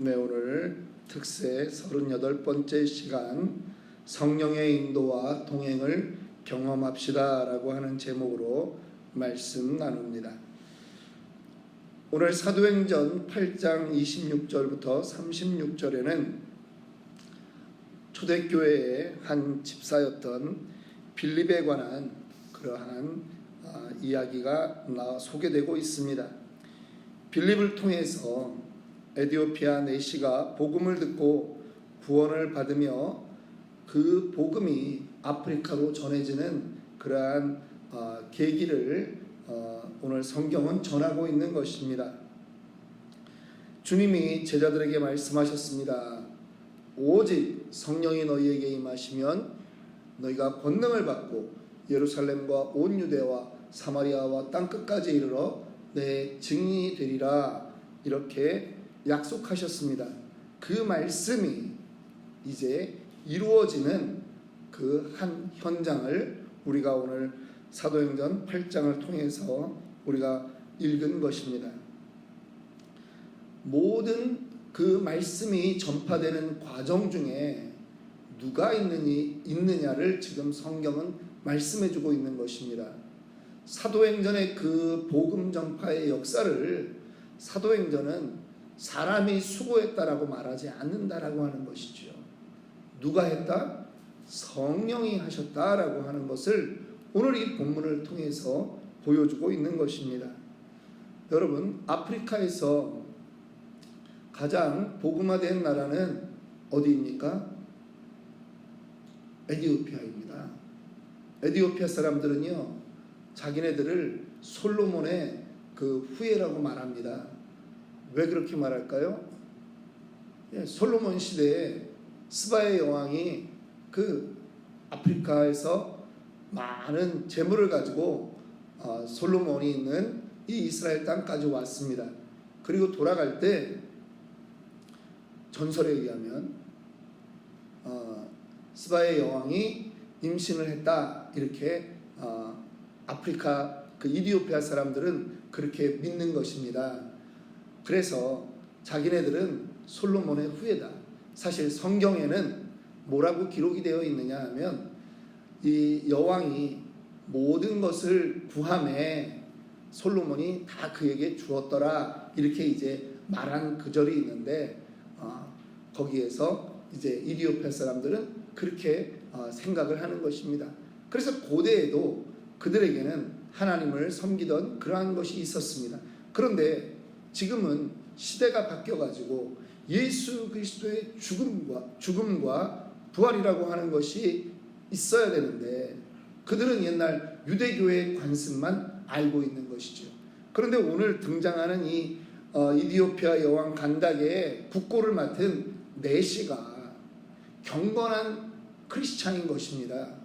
네, 오늘 특세 38번째 시간 성령의 인도와 동행을 경험합시다 라고 하는 제목으로 말씀 나눕니다. 오늘 사도행전 8장 26절부터 36절에는 초대교회의 한 집사였던 빌립에 관한 그러한 이야기가 소개되고 있습니다. 빌립을 통해서 에디오피아 내시가 복음을 듣고 구원을 받으며 그 복음이 아프리카로 전해지는 그러한 계기를 오늘 성경은 전하고 있는 것입니다. 주님이 제자들에게 말씀하셨습니다. 오직 성령이 너희에게 임하시면 너희가 권능을 받고 예루살렘과 온 유대와 사마리아와 땅끝까지 이르러 내 증인이 되리라, 이렇게 약속하셨습니다. 그 말씀이 이제 이루어지는 그 한 현장을 우리가 오늘 사도행전 8장을 통해서 우리가 읽은 것입니다. 모든 그 말씀이 전파되는 과정 중에 누가 있느냐를 지금 성경은 말씀해주고 있는 것입니다. 사도행전의 그 복음 전파의 역사를 사도행전은 사람이 수고했다라고 말하지 않는다라고 하는 것이죠. 누가 했다? 성령이 하셨다라고 하는 것을 오늘 이 본문을 통해서 보여주고 있는 것입니다. 여러분, 아프리카에서 가장 복음화된 나라는 어디입니까? 에디오피아입니다. 에디오피아 사람들은요, 자기네들을 솔로몬의 그 후예라고 말합니다. 왜 그렇게 말할까요? 솔로몬 시대에 스바의 여왕이 그 아프리카에서 많은 재물을 가지고 솔로몬이 있는 이 이스라엘 땅까지 왔습니다. 그리고 돌아갈 때 전설에 의하면 스바의 여왕이 임신을 했다, 이렇게 아프리카 그 이디오피아 사람들은 그렇게 믿는 것입니다. 그래서 자기네들은 솔로몬의 후예다. 사실 성경에는 뭐라고 기록이 되어 있느냐 하면, 이 여왕이 모든 것을 구함에 솔로몬이 다 그에게 주었더라, 이렇게 이제 말한 구절이 있는데, 거기에서 이제 이디오피아 사람들은 그렇게 생각을 하는 것입니다. 그래서 고대에도 그들에게는 하나님을 섬기던 그러한 것이 있었습니다. 그런데 지금은 시대가 바뀌어가지고 예수 그리스도의 죽음과 부활이라고 하는 것이 있어야 되는데, 그들은 옛날 유대교의 관습만 알고 있는 것이죠. 그런데 오늘 등장하는 이 이디오피아 여왕 간다게의 국고를 맡은 내시가 경건한 크리스찬인 것입니다.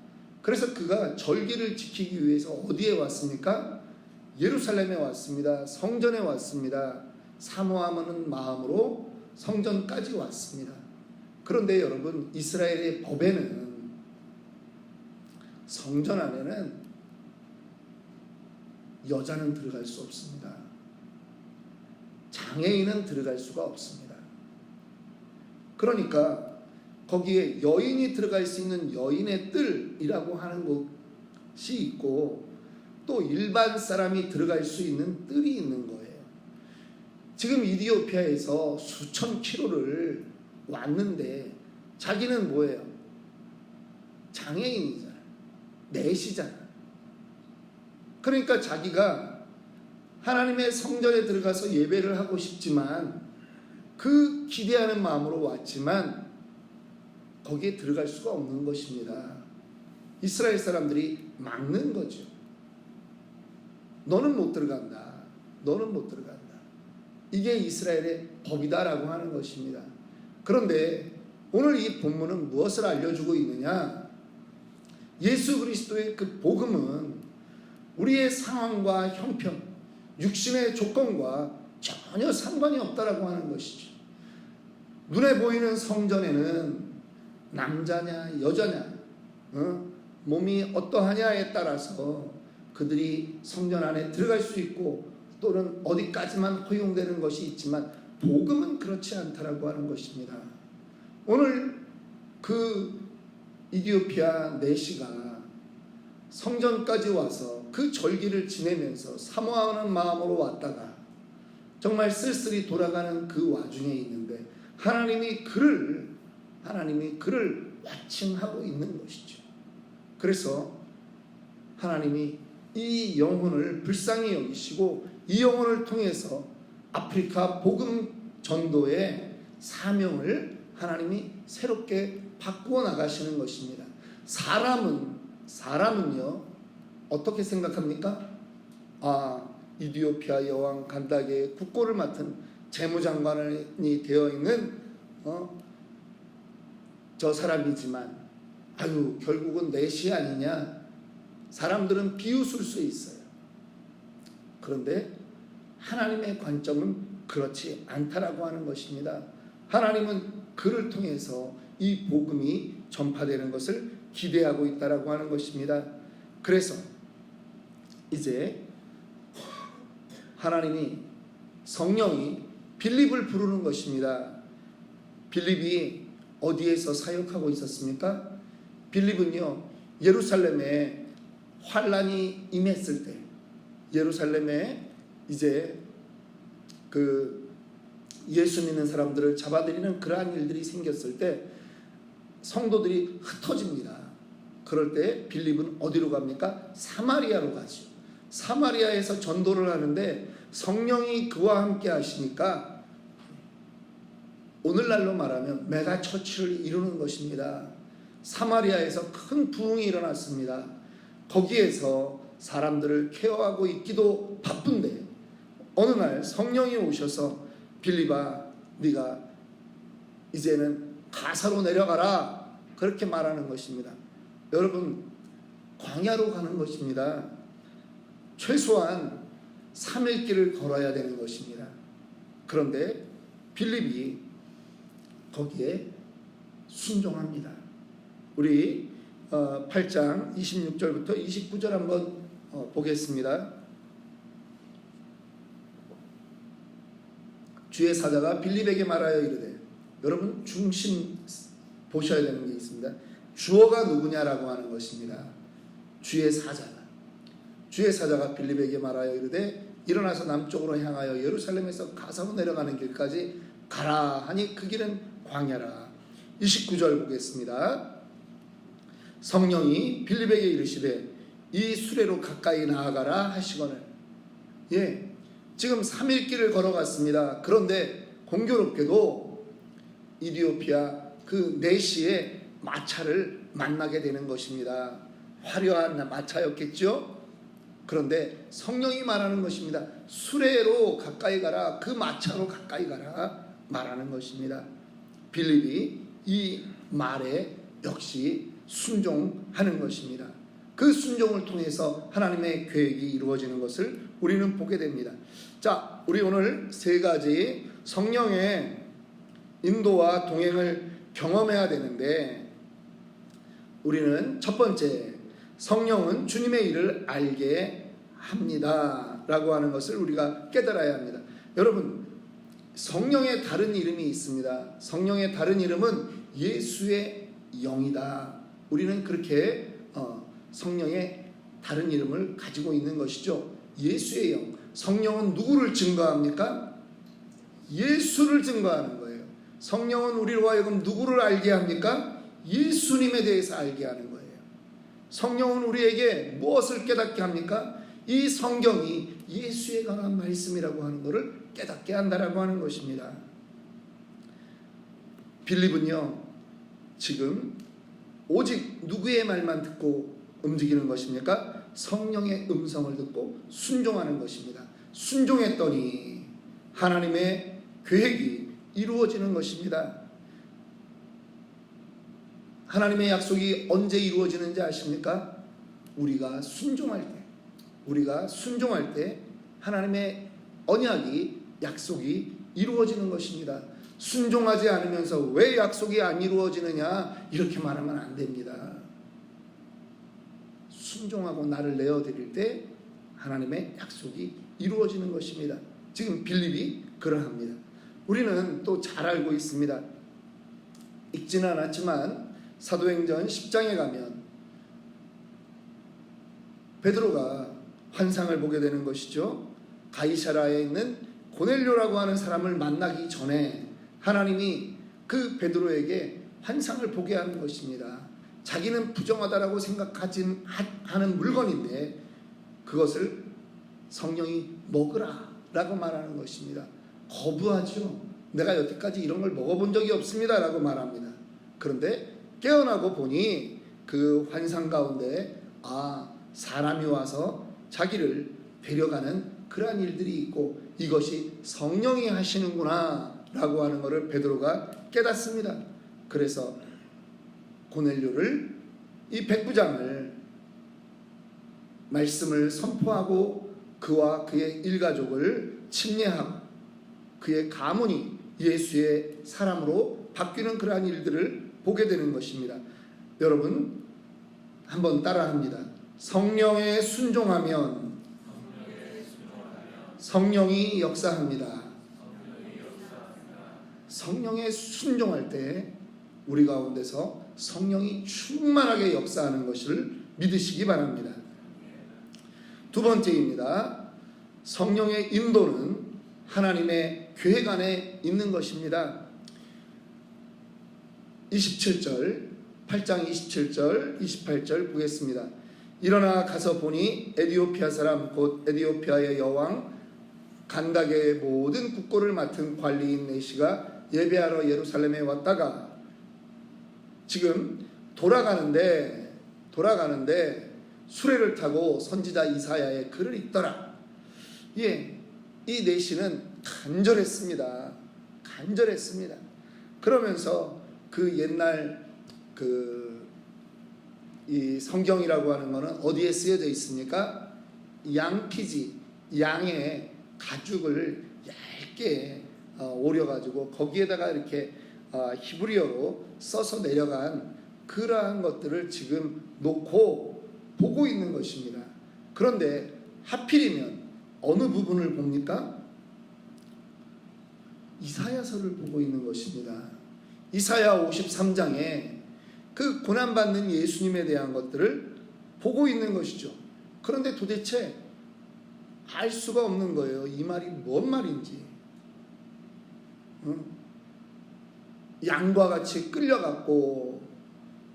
그래서 그가 절기를 지키기 위해서 어디에 왔습니까? 예루살렘에 왔습니다. 성전에 왔습니다. 사모하는 마음으로 성전까지 왔습니다. 그런데 여러분, 이스라엘의 법에는 성전 안에는 여자는 들어갈 수 없습니다. 장애인은 들어갈 수가 없습니다. 그러니까 거기에 여인이 들어갈 수 있는 여인의 뜰이라고 하는 것이 있고, 또 일반 사람이 들어갈 수 있는 뜰이 있는 거예요. 지금 이디오피아에서 수천 킬로를 왔는데 자기는 뭐예요? 장애인이잖아, 내시잖아. 그러니까 자기가 하나님의 성전에 들어가서 예배를 하고 싶지만, 그 기대하는 마음으로 왔지만 거기에 들어갈 수가 없는 것입니다. 이스라엘 사람들이 막는 거죠. 너는 못 들어간다. 너는 못 들어간다. 이게 이스라엘의 법이다라고 하는 것입니다. 그런데 오늘 이 본문은 무엇을 알려주고 있느냐? 예수 그리스도의 그 복음은 우리의 상황과 형편, 육신의 조건과 전혀 상관이 없다라고 하는 것이죠. 눈에 보이는 성전에는 남자냐 여자냐, 몸이 어떠하냐에 따라서 그들이 성전 안에 들어갈 수 있고, 또는 어디까지만 허용되는 것이 있지만 복음은 그렇지 않다라고 하는 것입니다. 오늘 그 이디오피아 내시가 성전까지 와서 그 절기를 지내면서 사모하는 마음으로 왔다가 정말 쓸쓸히 돌아가는 그 와중에 있는데 하나님이 그를 와칭하고 있는 것이죠. 그래서 하나님이 이 영혼을 불쌍히 여기시고 이 영혼을 통해서 아프리카 복음 전도의 사명을 하나님이 새롭게 바꾸어 나가시는 것입니다. 사람은요 어떻게 생각합니까? 이디오피아 여왕 간다게의 국고를 맡은 재무장관이 되어 있는 저 사람이지만 결국은 내시 아니냐, 사람들은 비웃을 수 있어요. 그런데 하나님의 관점은 그렇지 않다라고 하는 것입니다. 하나님은 그를 통해서 이 복음이 전파되는 것을 기대하고 있다라고 하는 것입니다. 그래서 이제 하나님이 성령이 빌립을 부르는 것입니다. 빌립이 어디에서 사역하고 있었습니까? 빌립은요 예루살렘에 환란이 임했을 때, 예루살렘에 이제 그 예수 믿는 사람들을 잡아들이는 그러한 일들이 생겼을 때 성도들이 흩어집니다. 그럴 때 빌립은 어디로 갑니까? 사마리아로 가죠. 사마리아에서 전도를 하는데 성령이 그와 함께 하시니까 오늘날로 말하면 메가처치를 이루는 것입니다. 사마리아에서 큰 부흥이 일어났습니다. 거기에서 사람들을 케어하고 있기도 바쁜데 어느 날 성령이 오셔서 빌립아, 네가 이제는 가사로 내려가라, 그렇게 말하는 것입니다. 여러분, 광야로 가는 것입니다. 최소한 3일 길을 걸어야 되는 것입니다. 그런데 빌립이 거기에 순종합니다. 우리 8장 26절부터 29절 한번 보겠습니다. 주의 사자가 빌립에게 말하여 이르되, 여러분 중심 보셔야 되는 게 있습니다. 주어가 누구냐라고 하는 것입니다. 주의 사자가 빌립에게 말하여 이르되, 일어나서 남쪽으로 향하여 예루살렘에서 가사로 내려가는 길까지 가라 하니 그 길은 광야라. 29절 보겠습니다. 성령이 빌립에게 이르시되 이 수레로 가까이 나아가라 하시거늘. 지금 3일 길을 걸어갔습니다. 그런데 공교롭게도 이디오피아 그 내시의 마차를 만나게 되는 것입니다. 화려한 마차였겠죠. 그런데 성령이 말하는 것입니다. 수레로 가까이 가라, 그 마차로 가까이 가라 말하는 것입니다. 빌립이 이 말에 역시 순종하는 것입니다. 그 순종을 통해서 하나님의 계획이 이루어지는 것을 우리는 보게 됩니다. 자, 우리 오늘 세 가지 성령의 인도와 동행을 경험해야 되는데, 우리는 첫 번째, 성령은 주님의 일을 알게 합니다 라고 하는 것을 우리가 깨달아야 합니다. 여러분, 성령의 다른 이름이 있습니다. 성령의 다른 이름은 예수의 영이다. 우리는 그렇게 성령의 다른 이름을 가지고 있는 것이죠. 예수의 영. 성령은 누구를 증거합니까? 예수를 증거하는 거예요. 성령은 우리로 하여금 누구를 알게 합니까? 예수님에 대해서 알게 하는 거예요. 성령은 우리에게 무엇을 깨닫게 합니까? 이 성경이 예수에 관한 말씀이라고 하는 것을 깨닫게 한다라고 하는 것입니다. 빌립은요, 지금 오직 누구의 말만 듣고 움직이는 것입니까? 성령의 음성을 듣고 순종하는 것입니다. 순종했더니 하나님의 계획이 이루어지는 것입니다. 하나님의 약속이 언제 이루어지는지 아십니까? 우리가 순종할 때 하나님의 언약이, 약속이 이루어지는 것입니다. 순종하지 않으면서 왜 약속이 안 이루어지느냐 이렇게 말하면 안 됩니다. 순종하고 나를 내어드릴 때 하나님의 약속이 이루어지는 것입니다. 지금 빌립이 그러합니다. 우리는 또 잘 알고 있습니다. 읽지는 않았지만 사도행전 10장에 가면 베드로가 환상을 보게 되는 것이죠. 가이사라에 있는 고넬료라고 하는 사람을 만나기 전에 하나님이 그 베드로에게 환상을 보게 하는 것입니다. 자기는 부정하다라고 생각하진 하는 물건인데 그것을 성령이 먹으라 라고 말하는 것입니다. 거부하죠. 내가 여태까지 이런 걸 먹어본 적이 없습니다 라고 말합니다. 그런데 깨어나고 보니 그 환상 가운데 사람이 와서 자기를 데려가는 그러한 일들이 있고 이것이 성령이 하시는구나 라고 하는 것을 베드로가 깨닫습니다. 그래서 고넬료를, 이 백부장을 말씀을 선포하고 그와 그의 일가족을 침례하고 그의 가문이 예수의 사람으로 바뀌는 그러한 일들을 보게 되는 것입니다. 여러분 한번 따라합니다. 성령에 순종하면 성령이 역사합니다. 성령에 순종할 때 우리 가운데서 성령이 충만하게 역사하는 것을 믿으시기 바랍니다. 두 번째입니다. 성령의 인도는 하나님의 계획 안에 있는 것입니다. 27절, 8장 27절, 28절 보겠습니다. 일어나 가서 보니 에디오피아 사람 곧 에디오피아의 여왕 간다게의 모든 국고를 맡은 관리인 네시가 예배하러 예루살렘에 왔다가 지금 돌아가는데 수레를 타고 선지자 이사야의 글을 읽더라. 이 네시는 간절했습니다. 그러면서 그 옛날 이 성경이라고 하는 것은 어디에 쓰여져 있습니까? 양피지, 양의 가죽을 얇게 오려가지고 거기에다가 이렇게 히브리어로 써서 내려간 그러한 것들을 지금 놓고 보고 있는 것입니다. 그런데 하필이면 어느 부분을 봅니까? 이사야서를 보고 있는 것입니다. 이사야 53장에 그 고난받는 예수님에 대한 것들을 보고 있는 것이죠. 그런데 도대체 알 수가 없는 거예요. 이 말이 뭔 말인지. 양과 같이 끌려갔고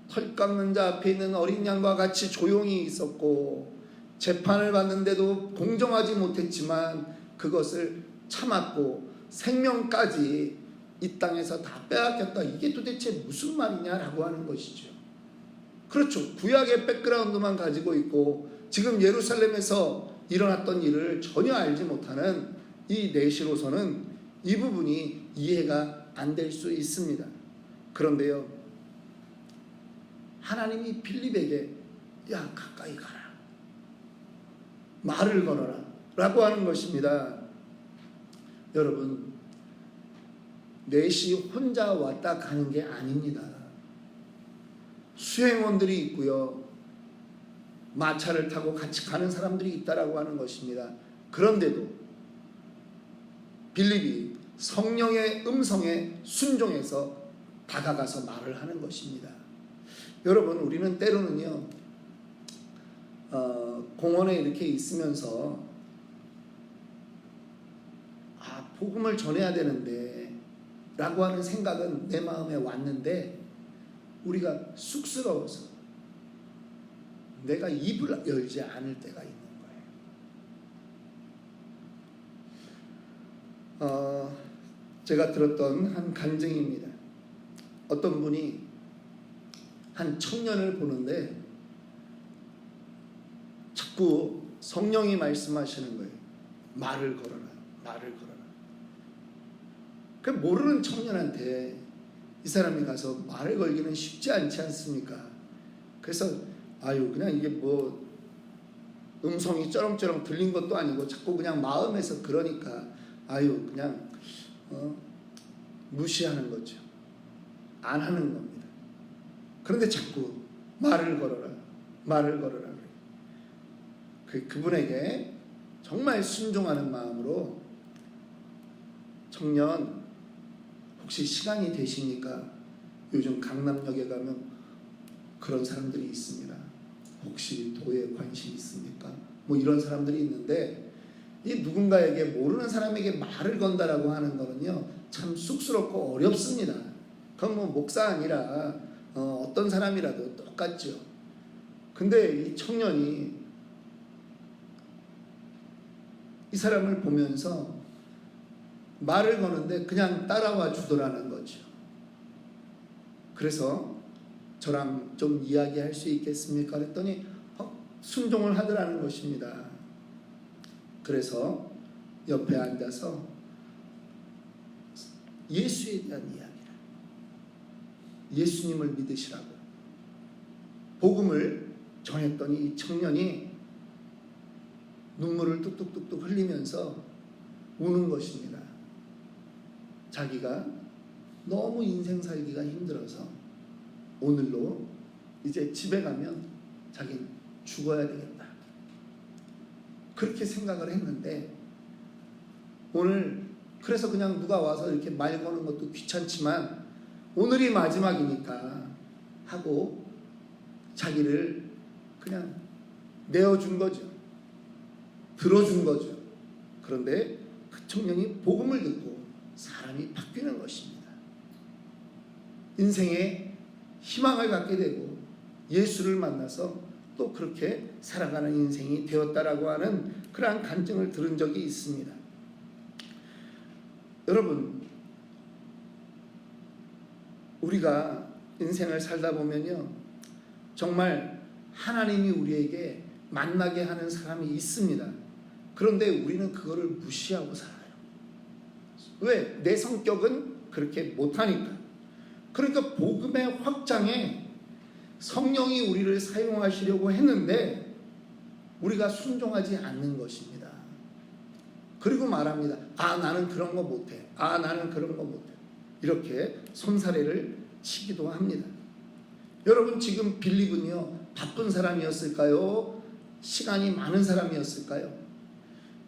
털 깎는 자 앞에 있는 어린 양과 같이 조용히 있었고 재판을 받는데도 공정하지 못했지만 그것을 참았고 생명까지 이 땅에서 다 빼앗겼다. 이게 도대체 무슨 말이냐라고 하는 것이죠. 그렇죠. 구약의 백그라운드만 가지고 있고 지금 예루살렘에서 일어났던 일을 전혀 알지 못하는 이 내시로서는 이 부분이 이해가 안 될 수 있습니다. 그런데요, 하나님이 빌립에게 야 가까이 가라, 말을 걸어라 라고 하는 것입니다. 여러분, 넷이 혼자 왔다 가는 게 아닙니다. 수행원들이 있고요, 마차를 타고 같이 가는 사람들이 있다라고 하는 것입니다. 그런데도 빌립이 성령의 음성에 순종해서 다가가서 말을 하는 것입니다. 여러분, 우리는 때로는요, 공원에 이렇게 있으면서 복음을 전해야 되는데 라고 하는 생각은 내 마음에 왔는데 우리가 쑥스러워서 내가 입을 열지 않을 때가 있는 거예요. 제가 들었던 한 간증입니다. 어떤 분이 한 청년을 보는데 자꾸 성령이 말씀하시는 거예요. 말을 걸어라, 말을 걸어라. 그 모르는 청년한테 이 사람이 가서 말을 걸기는 쉽지 않지 않습니까? 그래서 그냥 이게 뭐 음성이 쩌렁쩌렁 들린 것도 아니고 자꾸 그냥 마음에서 그러니까 그냥 무시하는 거죠. 안 하는 겁니다. 그런데 자꾸 말을 걸어라, 말을 걸어라. 그분에게 정말 순종하는 마음으로 청년 혹시 시간이 되십니까? 요즘 강남역에 가면 그런 사람들이 있습니다. 혹시 도에 관심 있습니까? 뭐 이런 사람들이 있는데, 이 누군가에게, 모르는 사람에게 말을 건다라고 하는 거는요 참 쑥스럽고 어렵습니다. 그건 뭐 목사 아니라 어떤 사람이라도 똑같죠. 근데 이 청년이 이 사람을 보면서 말을 거는데 그냥 따라와 주더라는 거죠. 그래서 저랑 좀 이야기할 수 있겠습니까? 그랬더니 순종을 하더라는 것입니다. 그래서 옆에 앉아서 예수에 대한 이야기를, 예수님을 믿으시라고 복음을 전했더니 이 청년이 눈물을 뚝뚝뚝뚝 흘리면서 우는 것입니다. 자기가 너무 인생 살기가 힘들어서 오늘로 이제 집에 가면 자기는 죽어야 되겠다, 그렇게 생각을 했는데, 오늘 그래서 그냥 누가 와서 이렇게 말 거는 것도 귀찮지만 오늘이 마지막이니까 하고 자기를 그냥 내어준 거죠. 들어준 거죠. 그런데 그 청년이 복음을 듣고 사람이 바뀌는 것입니다. 인생에 희망을 갖게 되고 예수를 만나서 또 그렇게 살아가는 인생이 되었다라고 하는 그러한 간증을 들은 적이 있습니다. 여러분, 우리가 인생을 살다 보면요 정말 하나님이 우리에게 만나게 하는 사람이 있습니다. 그런데 우리는 그거를 무시하고 살아요. 왜? 내 성격은 그렇게 못하니까. 그러니까 복음의 확장에 성령이 우리를 사용하시려고 했는데 우리가 순종하지 않는 것입니다. 그리고 말합니다. 아, 나는 그런 거 못해. 아, 나는 그런 거 못해. 이렇게 손사래를 치기도 합니다. 여러분, 지금 빌립은요 바쁜 사람이었을까요? 시간이 많은 사람이었을까요?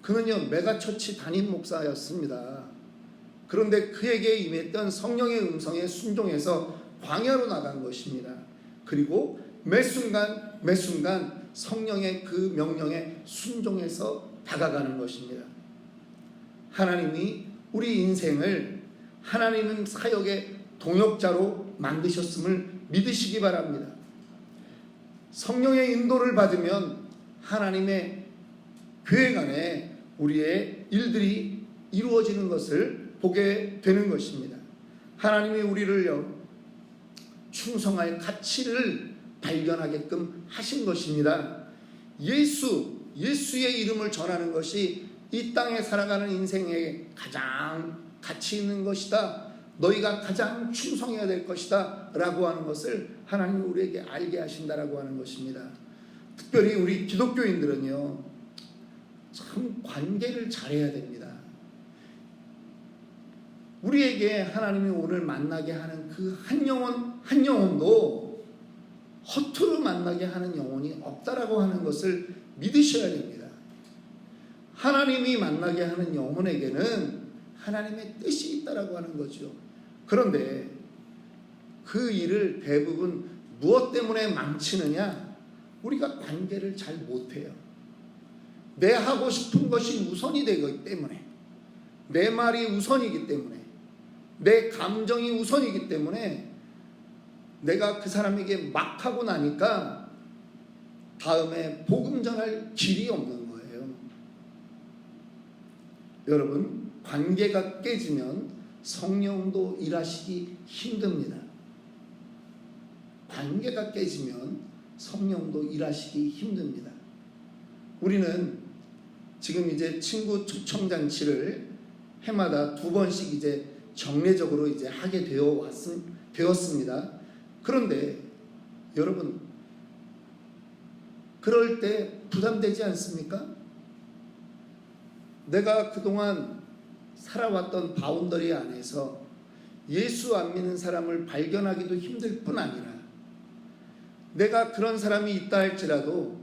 그는요 메가처치 담임 목사였습니다. 그런데 그에게 임했던 성령의 음성에 순종해서 광야로 나간 것입니다. 그리고 매 순간 성령의 그 명령에 순종해서 다가가는 것입니다. 하나님이 우리 인생을 하나님은 사역의 동역자로 만드셨음을 믿으시기 바랍니다. 성령의 인도를 받으면 하나님의 계획 안에 우리의 일들이 이루어지는 것을 보게 되는 것입니다. 하나님이 우리를요 충성할 가치를 발견하게끔 하신 것입니다. 예수의 이름을 전하는 것이 이 땅에 살아가는 인생에 가장 가치 있는 것이다, 너희가 가장 충성해야 될 것이다 라고 하는 것을 하나님이 우리에게 알게 하신다라고 하는 것입니다. 특별히 우리 기독교인들은요 참 관계를 잘해야 됩니다. 우리에게 하나님이 오늘 만나게 하는 그 한 영혼도 허투루 만나게 하는 영혼이 없다라고 하는 것을 믿으셔야 됩니다. 하나님이 만나게 하는 영혼에게는 하나님의 뜻이 있다라고 하는 거죠. 그런데 그 일을 대부분 무엇 때문에 망치느냐? 우리가 관계를 잘 못해요. 내 하고 싶은 것이 우선이 되기 때문에, 내 말이 우선이기 때문에, 내 감정이 우선이기 때문에 내가 그 사람에게 막 하고 나니까 다음에 복음 전할 길이 없는 거예요. 여러분, 관계가 깨지면 성령도 일하시기 힘듭니다. 관계가 깨지면 성령도 일하시기 힘듭니다. 우리는 지금 이제 친구 초청잔치를 해마다 2번씩 이제 정례적으로 이제 하게 되었습니다. 그런데 여러분, 그럴 때 부담되지 않습니까? 내가 그동안 살아왔던 바운더리 안에서 예수 안 믿는 사람을 발견하기도 힘들 뿐 아니라 내가 그런 사람이 있다 할지라도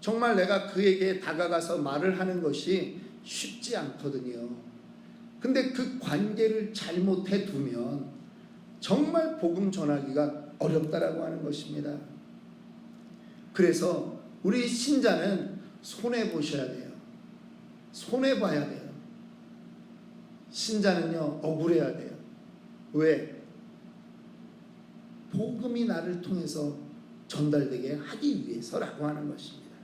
정말 내가 그에게 다가가서 말을 하는 것이 쉽지 않거든요. 근데 그 관계를 잘못해 두면 정말 복음 전하기가 어렵다라고 하는 것입니다. 그래서 우리 신자는 손해 보셔야 돼요. 손해 봐야 돼요. 신자는요, 억울해야 돼요. 왜? 복음이 나를 통해서 전달되게 하기 위해서라고 하는 것입니다.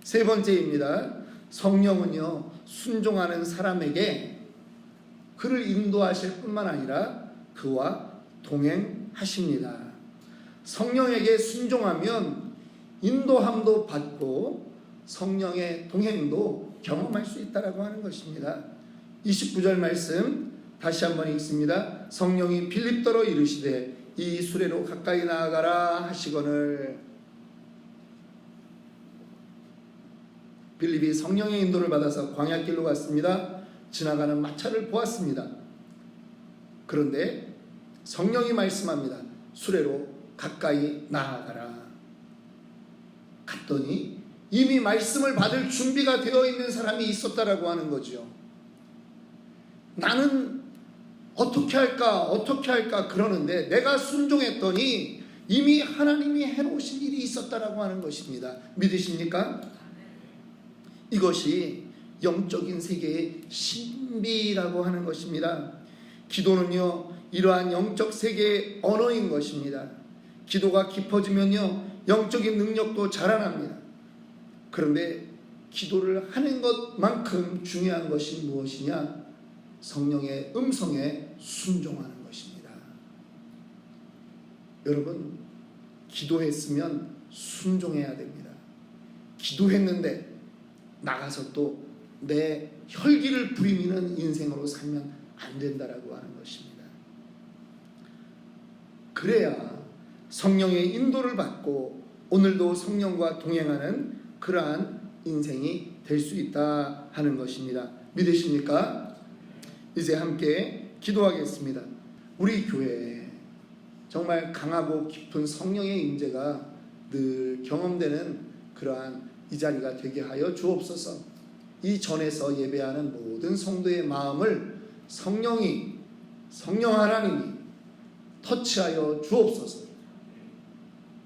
세 번째입니다. 성령은요, 순종하는 사람에게 그를 인도하실 뿐만 아니라 그와 동행하십니다. 성령에게 순종하면 인도함도 받고 성령의 동행도 경험할 수 있다라고 하는 것입니다. 29절 말씀 다시 한번 읽습니다. 성령이 빌립더로 이르시되 이 수레로 가까이 나아가라 하시거늘. 빌립이 성령의 인도를 받아서 광야길로 갔습니다. 지나가는 마차를 보았습니다. 그런데 성령이 말씀합니다. 수레로 가까이 나아가라. 갔더니 이미 말씀을 받을 준비가 되어 있는 사람이 있었다라고 하는 거죠. 나는 어떻게 할까 그러는데 내가 순종했더니 이미 하나님이 해놓으신 일이 있었다라고 하는 것입니다. 믿으십니까? 이것이 영적인 세계의 신비라고 하는 것입니다. 기도는요, 이러한 영적 세계의 언어인 것입니다. 기도가 깊어지면요, 영적인 능력도 자라납니다. 그런데 기도를 하는 것만큼 중요한 것이 무엇이냐? 성령의 음성에 순종하는 것입니다. 여러분, 기도했으면 순종해야 됩니다. 기도했는데 나가서 또 내 혈기를 부리미는 인생으로 살면 안 된다라고 하는 것입니다. 그래야 성령의 인도를 받고 오늘도 성령과 동행하는 그러한 인생이 될 수 있다 하는 것입니다. 믿으십니까? 이제 함께 기도하겠습니다. 우리 교회에 정말 강하고 깊은 성령의 임재가 늘 경험되는 그러한 이 자리가 되게 하여 주옵소서. 이 전에서 예배하는 모든 성도의 마음을 성령 하나님이 터치하여 주옵소서.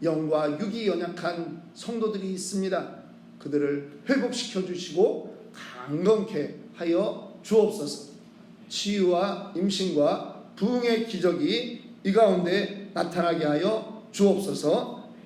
영과 육이 연약한 성도들이 있습니다. 그들을 회복시켜 주시고 강건케 하여 주옵소서. 치유와 임신과 부흥의 기적이 이 가운데 나타나게 하여 주옵소서.